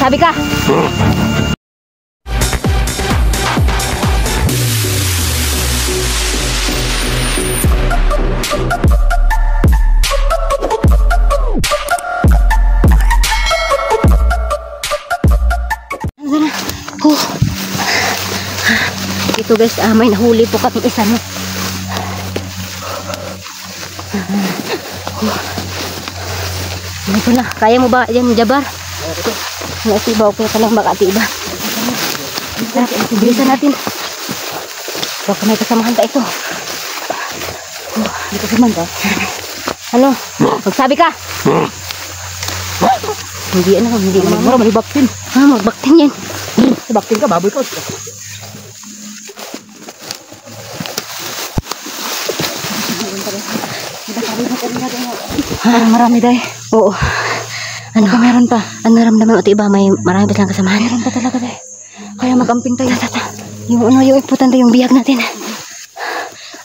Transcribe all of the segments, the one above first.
Magsabi ka. Ito guys, may nahuli po kami isa, no? Ano pala? Kaya mo ba yan, Jabar? Nasibaw ko ka lang baka tiba. Bilisan natin. Baka may kasamahan ka ito. May kasamahan ka? Ano? Magsabi ka! Hindi ano, hindi naman. Magbaktin. Magbaktin yan. Magbaktin ka, baboy ka. Marami dahil. Oo. Ano? Meron pa. Ang naramdaman o iba, may marami pa silang kasamahan. Meron pa talaga dahil. Kaya magamping tayo. Yung ano, yung importante yung bihag natin.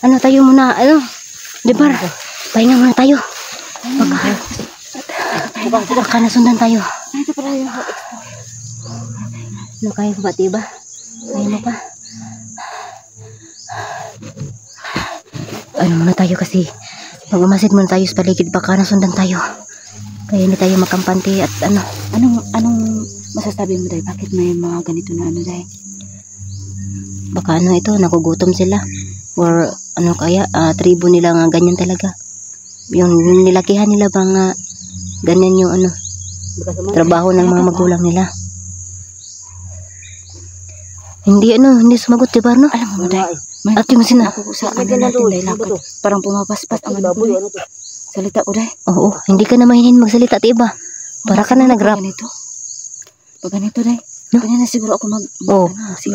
Ano tayo muna, ano? Dibar, pahinga muna tayo. Baka nasundan tayo. Ito pala yung ano, kaya ko ba diba? Kaya mo pa. Ano muna tayo kasi mag-umasid muna tayo sa paligid, baka nasundan tayo. Kaya hindi tayo makampante at ano. Anong masasabi mo dahil? Bakit may mga ganito na ano dahil? Baka ano ito, nakugutom sila. Or ano kaya, tribo nila nga ganyan talaga. Yung nilakihan nila bang ganyan yung ano, trabaho ng mga magulang nila. Hindi sumagot, diba no? Alam mo dahil. At yung ako sa ano natin dahil lakad. Parang pumapaspas ang ano ko. Salita ko dahil. Oo, hindi ka na mahinin magsalita, diba? Para ka na nag-rap. Pag ganito dahil. Kanya na siguro ako Oo,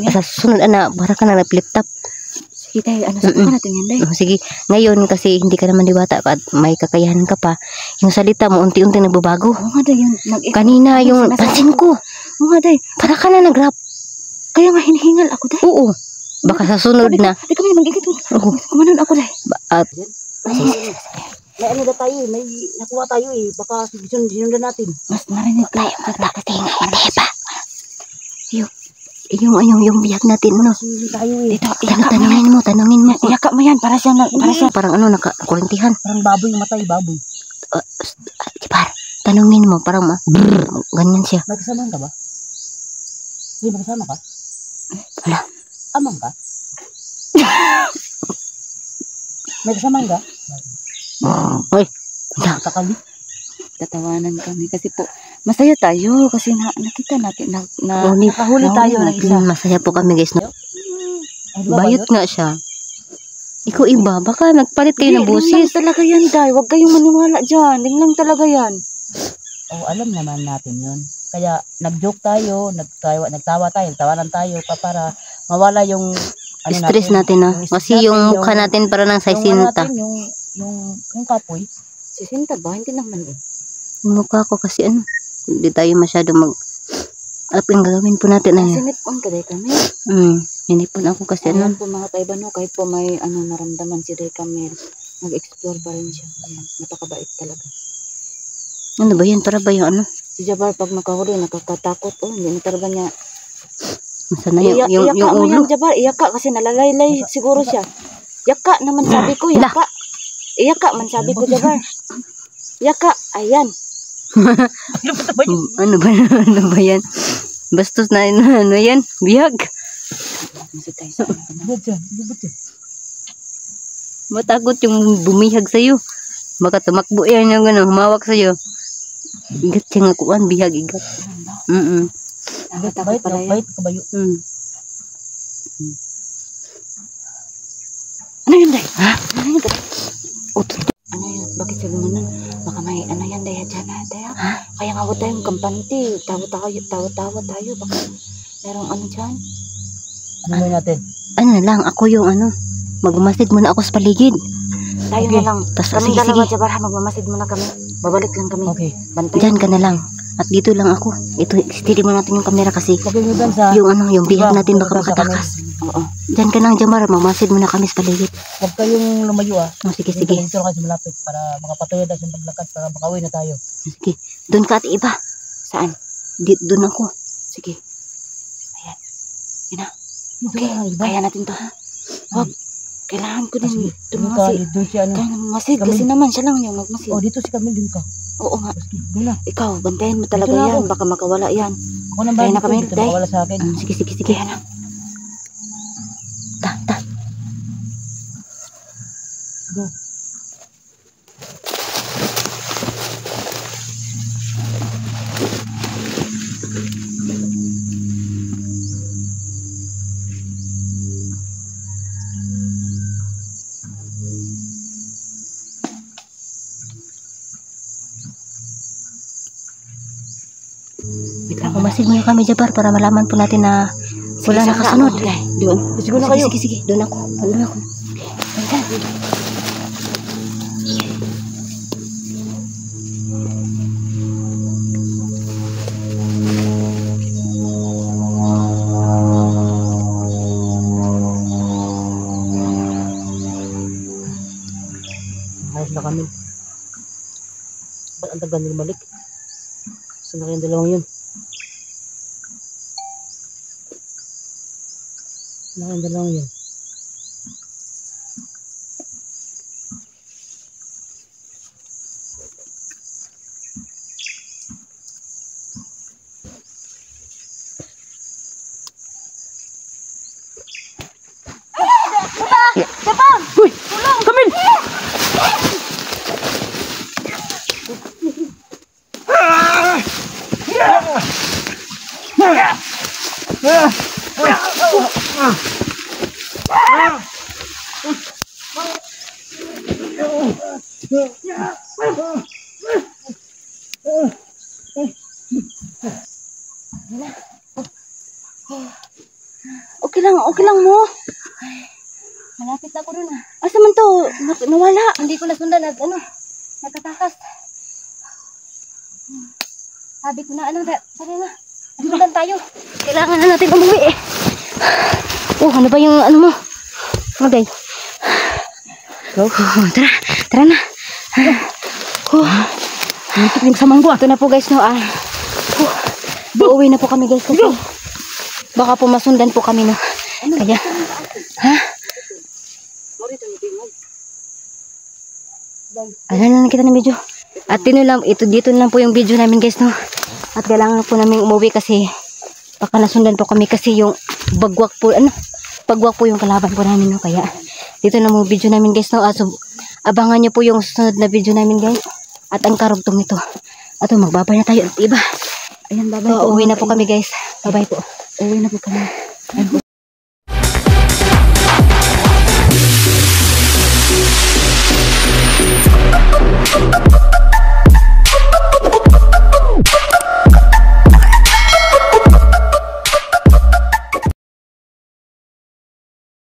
sa susunod para ka na nag-flip top. Sige tayo, subukan natin yan dahil. Sige, ngayon kasi hindi ka naman diwata at may kakayahan ka pa. Yung salita mo unti-unti nagbabago. Oo nga dahil. Kanina yung pansin ko. Oo nga dahil. Para ka na nag-rap. Kaya nga hinihingal ako dahil. Oo. Baka sa sunod na. Di kami mag-igit. Kumanon ako dahil. May ano na tayo may nakuha tayo baka sinundan natin. Mas narinig tayo. Magpakatingay. Hindi ba? Yung biyak natin, no? Dito, tanungin mo. Iyaka mo yan, para siya. Parang ano, nakakurintihan. Parang baboy, matay, baboy. Dibar, tanungin mo, parang ganyan siya. May kasama ka ba? May kasama ka? Wala. Amang ka? May kasama ka? Hoy, kakali. Tatawanan kami kasi po masaya tayo kasi nakita natin nakahuli tayo ng isa. Masaya po kami guys, no? Bayot nga siya. Ikaw iba, baka nagpalit kayo ng busis. Lang talaga yan, Day. Huwag kayong maniwala dyan. Lang talaga yan. Oh, alam naman natin yun. Kaya nag-joke tayo, nagtawa tayo, tawanan tayo para mawala yung stress natin, no? Kasi yung mukha natin para nang saisinta. Yung kapoy. Sisinta ba? Hindi naman yung mukha ko kasi hindi tayo masyado ang gagawin po natin na yun. Sinipon ka day kami. Sinipon ako kasi ayan po mga Taibano, kahit po may naramdaman si Day Camel, nag-explore pa rin siya. Ayan, napakabait talaga. Ano ba yan? Para ba yung si Jabar pag makahuli, nakakatakot. Hindi na talaga niya. Masana yung ulo. Jabar, iyaka kasi nalalaylay siguro siya. Yaka naman sabi ko, yaka. Iyaka man sabi ko, Jabar. Yaka, ayan. Ano ba yan? Bastos na ano yan? Bihag. Matakot yung bumihag sa'yo. Baka tumakbo yan yung humawak sa'yo. Igat siya nga kuwan, bihag, igat. Takot pala yan. Kabayo. Ano yun, Day? Ha? Ano yun, Day? Ano yun? Bakit sabi mo nun? Baka may ano yan, Day, dyan na, Day. Kaya nga tayong kampante. Tawa-tawa tayo. Baka merong ano dyan. Ano natin? Ano na lang, ako yung magmamasid muna ako sa paligid. Tayo na lang. Kami dalawa, Jabar, magmamasid muna kami. Babalik lang kami. Okay. Diyan ka na lang. At dito lang ako. Ito, steady mo natin yung camera kasi yung bihag natin baka makatakas. Oo. Diyan ka lang, Jamar. Mamasid muna kami sa paligid. Huwag kayong lumayo sige. Dito kayo sa malapit para makapatuloy tayo sa paglakad para makauwi na tayo. Sige. Doon ka at iba. Saan? doon ako. Sige. Ayan. Yan na. Okay, kaya natin to ha. Wag. Kailangan ko din tumasid. Masid kasi naman siya lang yung magmasid. Oh, dito si Camille din ka. Oo nga. Doon na. Ikaw, bantayan mo talaga yan. Baka makawala yan. Ako nang Kaya na kami, dito, Day. makawala sa akin. Sige. Yan na. Ta. Go. Umasid mo kami, Jabar, para malaman po natin na wala na kasunod. Doon. Siguro na kayo. Sige. Doon ako. Ayos na kami. Ba't ang tagal nila malik? Saan na kayong dalawang yun? Saan na kayong dalawang yun? Uy! Camille! Okay lang mo. Malapit na ako dun ah. Asa man to? Nawala. Hindi ko nasundan at nagkatakas. Sabi ko na sabi na, nasundan tayo. Kailangan na natin umuwi eh. Ano ba yung ano mo? Okay. Go. Tara na. Yung samang ko. Ito na po guys, no. Uuwi na po kami guys kasi baka po masundan po kami, no. Kaya, Alam na kita ng video. At dito lang po yung video namin guys, no. At kailangan po namin umuwi kasi baka nasundan po kami kasi yung pagwak po yung kalaban po namin, no. Kaya dito na mo video namin guys, no. So, abangan nyo po yung sunod na video namin guys. At ang karugtong nito. At magbabay na tayo. Iba. Ayan, babay po. Uwi na po kami guys. Babay po. Uwi na po kami.